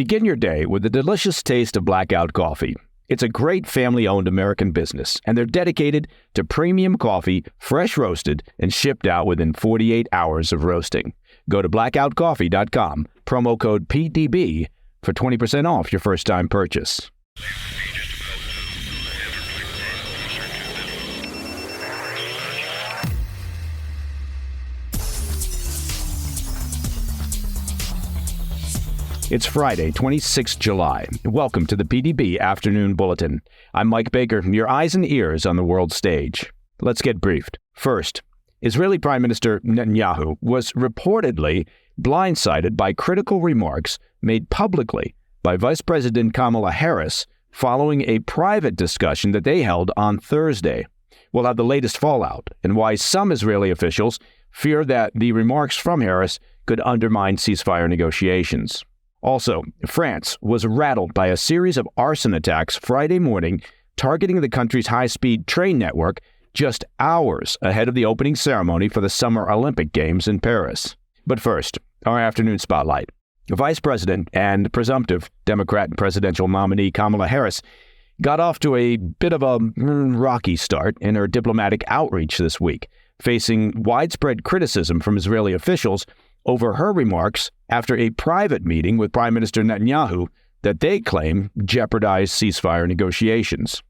Begin your day with the delicious taste of Blackout Coffee. It's a great family-owned American business, and they're dedicated to premium coffee, fresh roasted, and shipped out within 48 hours of roasting. Go to blackoutcoffee.com, promo code PDB, for 20% off your first-time purchase. It's Friday, 26 July. Welcome to the PDB Afternoon Bulletin. I'm Mike Baker, your eyes and ears on the world stage. Let's get briefed. First, Israeli Prime Minister Netanyahu was reportedly blindsided by critical remarks made publicly by Vice President Kamala Harris following a private discussion that they held on Thursday. We'll have the latest fallout and why some Israeli officials fear that the remarks from Harris could undermine ceasefire negotiations. Also, France was rattled by a series of arson attacks Friday morning targeting the country's high-speed train network just hours ahead of the opening ceremony for the Summer Olympic Games in Paris. But first, our afternoon spotlight. Vice President and presumptive Democrat presidential nominee Kamala Harris got off to a bit of a rocky start in her diplomatic outreach this week, facing widespread criticism from Israeli officials over her remarks after a private meeting with Prime Minister Netanyahu that they claim jeopardized ceasefire negotiations.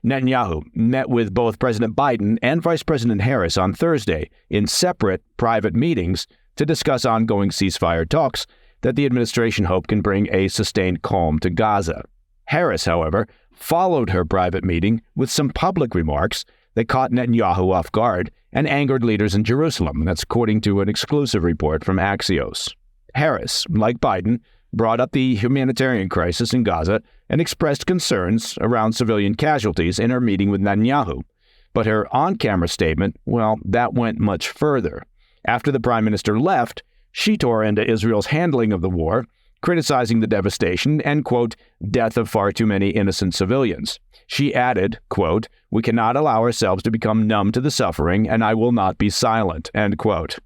Netanyahu met with both President Biden and Vice President Harris on Thursday in separate private meetings to discuss ongoing ceasefire talks that the administration hoped can bring a sustained calm to Gaza. Harris, however, followed her private meeting with some public remarks that caught Netanyahu off guard and angered leaders in Jerusalem. That's according to an exclusive report from Axios. Harris, like Biden, brought up the humanitarian crisis in Gaza and expressed concerns around civilian casualties in her meeting with Netanyahu. But her on-camera statement, well, that went much further. After the prime minister left, she tore into Israel's handling of the war, criticizing the devastation and, quote, death of far too many innocent civilians. She added, quote, "We cannot allow ourselves to become numb to the suffering, and I will not be silent," end quote.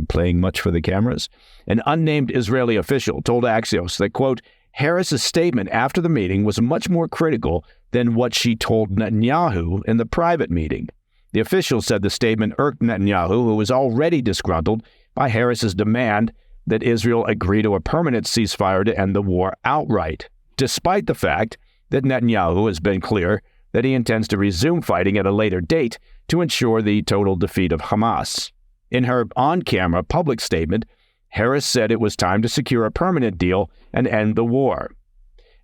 Playing much for the cameras? An unnamed Israeli official told Axios that, quote, Harris's statement after the meeting was much more critical than what she told Netanyahu in the private meeting. The official said the statement irked Netanyahu, who was already disgruntled by Harris's demand that Israel agree to a permanent ceasefire to end the war outright, despite the fact that Netanyahu has been clear that he intends to resume fighting at a later date to ensure the total defeat of Hamas. In her on-camera public statement, Harris said it was time to secure a permanent deal and end the war.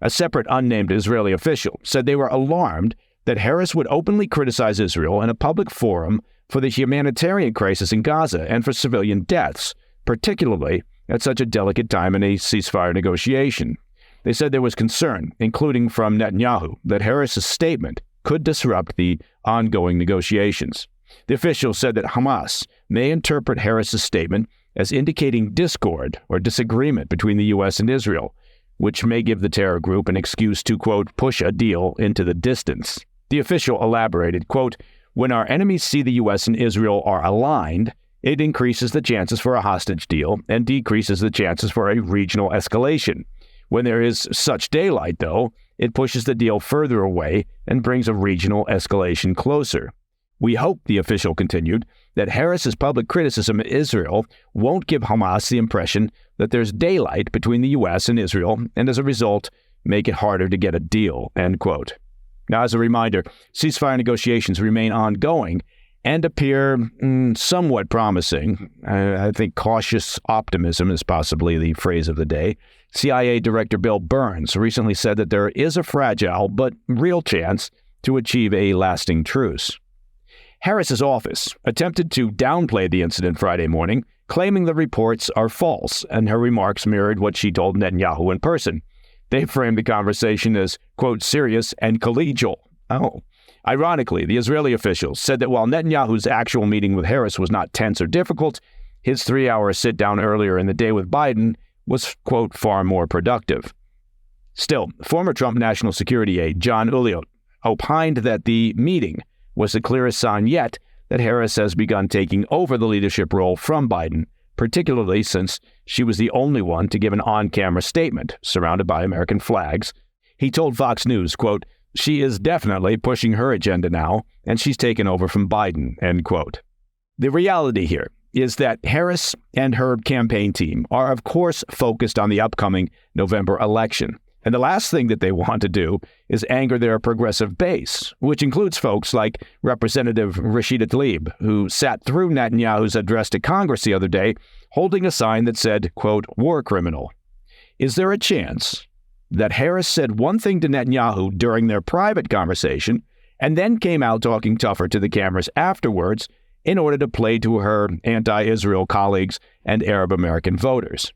A separate unnamed Israeli official said they were alarmed that Harris would openly criticize Israel in a public forum for the humanitarian crisis in Gaza and for civilian deaths, particularly at such a delicate time in a ceasefire negotiation. They said there was concern, including from Netanyahu, that Harris's statement could disrupt the ongoing negotiations. The official said that Hamas may interpret Harris's statement as indicating discord or disagreement between the U.S. and Israel, which may give the terror group an excuse to, quote, push a deal into the distance. The official elaborated, quote, when our enemies see the U.S. and Israel are aligned, it increases the chances for a hostage deal and decreases the chances for a regional escalation. When there is such daylight, though, it pushes the deal further away and brings a regional escalation closer. We hope, the official continued, that Harris's public criticism of Israel won't give Hamas the impression that there's daylight between the U.S. and Israel, and as a result, make it harder to get a deal, end quote. Now, as a reminder, ceasefire negotiations remain ongoing and appear somewhat promising. I think cautious optimism is possibly the phrase of the day. CIA Director Bill Burns recently said that there is a fragile but real chance to achieve a lasting truce. Harris's office attempted to downplay the incident Friday morning, claiming the reports are false, and her remarks mirrored what she told Netanyahu in person. They framed the conversation as, quote, serious and collegial. Ironically, the Israeli officials said that while Netanyahu's actual meeting with Harris was not tense or difficult, his 3-hour sit-down earlier in the day with Biden was, quote, far more productive. Still, former Trump national security aide John Ulliott opined that the meeting was the clearest sign yet that Harris has begun taking over the leadership role from Biden, particularly since she was the only one to give an on-camera statement surrounded by American flags. He told Fox News, quote, "She is definitely pushing her agenda now, and she's taken over from Biden," end quote. The reality here is that Harris and her campaign team are, of course, focused on the upcoming November election. And the last thing that they want to do is anger their progressive base, which includes folks like Representative Rashida Tlaib, who sat through Netanyahu's address to Congress the other day holding a sign that said, quote, "war criminal." Is there a chance that Harris said one thing to Netanyahu during their private conversation and then came out talking tougher to the cameras afterwards in order to play to her anti-Israel colleagues and Arab American voters?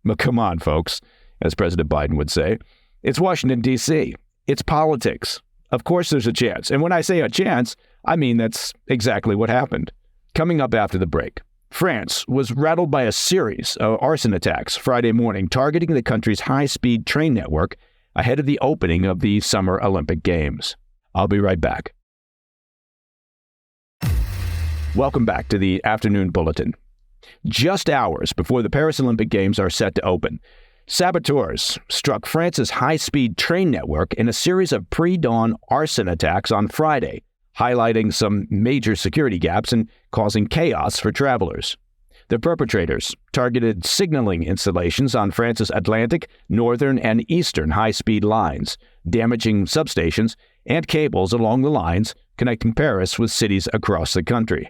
But come on, folks, as President Biden would say. It's Washington, D.C. It's politics. Of course there's a chance. And when I say a chance, I mean that's exactly what happened. Coming up after the break, France was rattled by a series of arson attacks Friday morning targeting the country's high-speed train network ahead of the opening of the Summer Olympic Games. I'll be right back. Welcome back to the Afternoon Bulletin. Just hours before the Paris Olympic Games are set to open, saboteurs struck France's high-speed train network in a series of pre-dawn arson attacks on Friday, highlighting some major security gaps and causing chaos for travelers. The perpetrators targeted signaling installations on France's Atlantic, Northern, and Eastern high-speed lines, damaging substations and cables along the lines connecting Paris with cities across the country.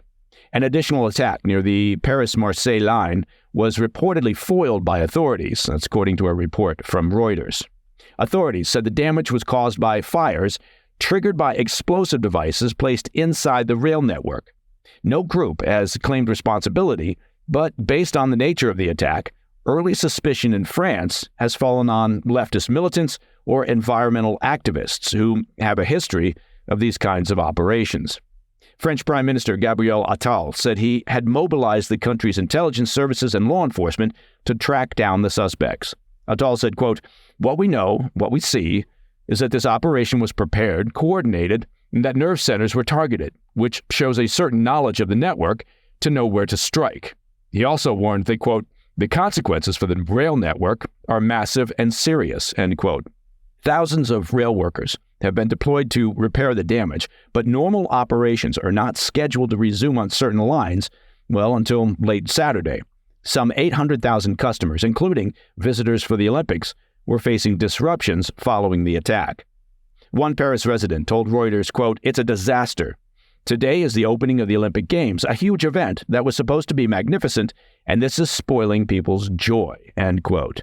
An additional attack near the Paris-Marseille line was reportedly foiled by authorities, that's according to a report from Reuters. Authorities said the damage was caused by fires triggered by explosive devices placed inside the rail network. No group has claimed responsibility, but based on the nature of the attack, early suspicion in France has fallen on leftist militants or environmental activists who have a history of these kinds of operations. French Prime Minister Gabriel Attal said he had mobilized the country's intelligence services and law enforcement to track down the suspects. Attal said, quote, "What we know, what we see, is that this operation was prepared, coordinated, and that nerve centers were targeted, which shows a certain knowledge of the network to know where to strike." He also warned that, quote, "the consequences for the rail network are massive and serious," end quote. Thousands of rail workers have been deployed to repair the damage, but normal operations are not scheduled to resume on certain lines, well, until late Saturday. Some 800,000 customers, including visitors for the Olympics, were facing disruptions following the attack. One Paris resident told Reuters, quote, "It's a disaster. Today is the opening of the Olympic Games, a huge event that was supposed to be magnificent, and this is spoiling people's joy," end quote.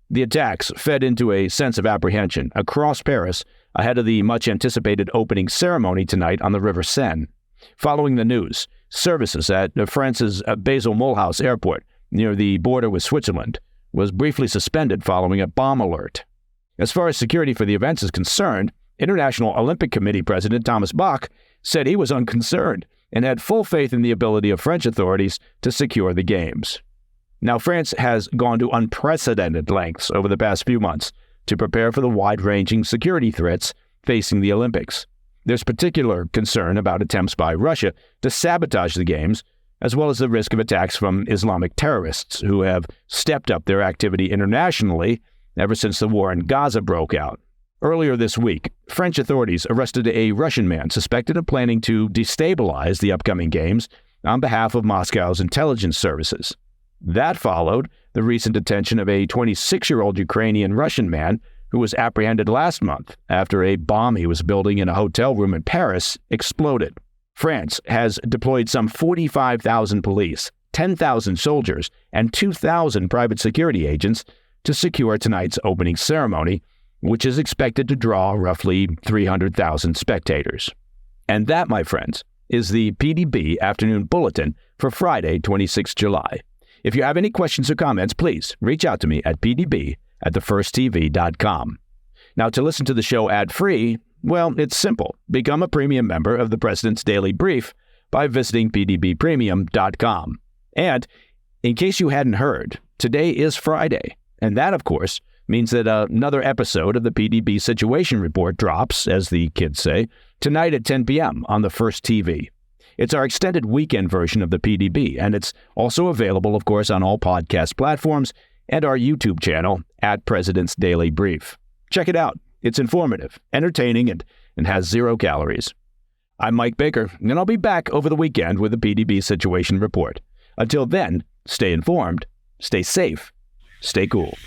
The attacks fed into a sense of apprehension across Paris ahead of the much-anticipated opening ceremony tonight on the River Seine. Following the news, services at France's Basel-Mulhouse Airport, near the border with Switzerland, was briefly suspended following a bomb alert. As far as security for the events is concerned, International Olympic Committee President Thomas Bach said he was unconcerned and had full faith in the ability of French authorities to secure the Games. Now, France has gone to unprecedented lengths over the past few months to prepare for the wide-ranging security threats facing the Olympics. There's particular concern about attempts by Russia to sabotage the Games, as well as the risk of attacks from Islamic terrorists who have stepped up their activity internationally ever since the war in Gaza broke out. Earlier this week, French authorities arrested a Russian man suspected of planning to destabilize the upcoming Games on behalf of Moscow's intelligence services. That followed the recent detention of a 26-year-old Ukrainian-Russian man who was apprehended last month after a bomb he was building in a hotel room in Paris exploded. France has deployed some 45,000 police, 10,000 soldiers, and 2,000 private security agents to secure tonight's opening ceremony, which is expected to draw roughly 300,000 spectators. And that, my friends, is the PDB Afternoon Bulletin for Friday, 26 July. If you have any questions or comments, please reach out to me at pdb@thefirsttv.com. Now, to listen to the show ad-free, well, it's simple. Become a premium member of the President's Daily Brief by visiting pdbpremium.com. And in case you hadn't heard, today is Friday. And that, of course, means that another episode of the PDB Situation Report drops, as the kids say, tonight at 10 p.m. on the First TV. It's our extended weekend version of the PDB, and it's also available, of course, on all podcast platforms and our YouTube channel at President's Daily Brief. Check it out. It's informative, entertaining, and has 0 calories. I'm Mike Baker, and I'll be back over the weekend with a PDB Situation Report. Until then, stay informed, stay safe, stay cool.